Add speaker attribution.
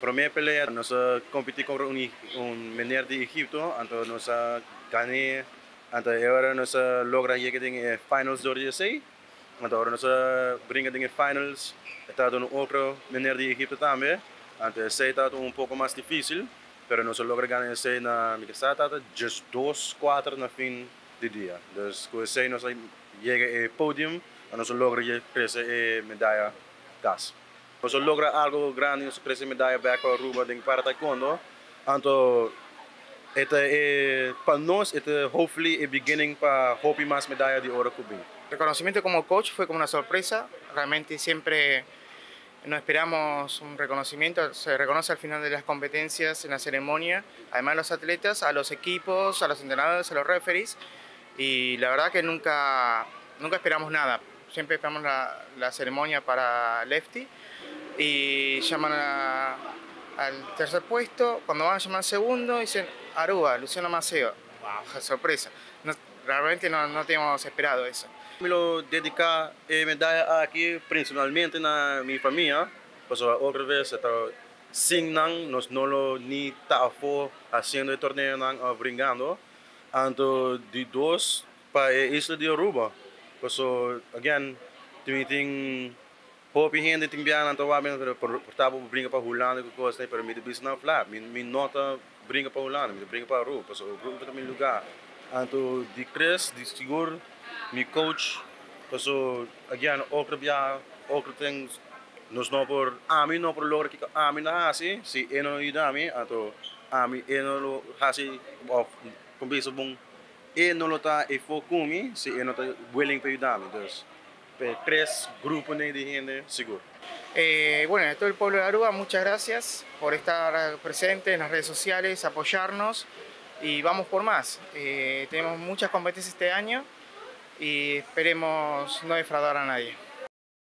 Speaker 1: Primeira pelea, nós competi contra um menino de Egipto, então nós ganhei, então agora nós logra chegar em finals do USA, então agora nós brinca em finals, está no outro menino de Egipto também, então esse está pouco mais difícil, mas nós logra ganhar esse na minha casa, just 2-4 na fim de dia, então com esse nós chega ao pódio, nós logra crescer medalha das. Nós logra algo grande, nós cresce medalha back para Aruba para taekwondo. Então, para nós, hopefully, el beginning para hopi más medalla de oro cubin.
Speaker 2: El reconocimiento como coach fue como una sorpresa, realmente siempre no esperamos un reconocimiento, se reconoce al final de las competencias en la ceremonia, además a los atletas, a los equipos, a los entrenadores, a los referees, y la verdad que nunca esperamos nada, siempre esperamos la ceremonia para Lefty y llaman al tercer puesto, cuando van a llamar al segundo dicen Aruba, Luciano Maceo, wow, sorpresa, realmente no teníamos esperado eso.
Speaker 1: Me lo dedicar a medalha aqui principalmente na minha família, porque outra vez sin nós não lo ni tá for haciendo el torneo nang brincando, então de dois para a isla de Aruba, porque again tem hopi gente tem biana então vai portava brinca para Holanda com coisa, para mim de bis não flat, me nota brinca para Holanda, me brinca para Aruba, porque o grupo também lugar, então de cres, de seguro mi coach, so again, otro things, nos no por ami no por lograr que ami na hasi, si eno idami, ato ami eno lo hasi of kumbiso bong eno lo ta e fokumi, si eno ta willing para idami, dus tres grupos de gente seguro.
Speaker 2: Bueno, a todo el pueblo de Aruba, muchas gracias por estar presente en las redes sociales, apoyarnos y vamos por más. Tenemos muchas competencias este año y esperemos no defraudar a nadie.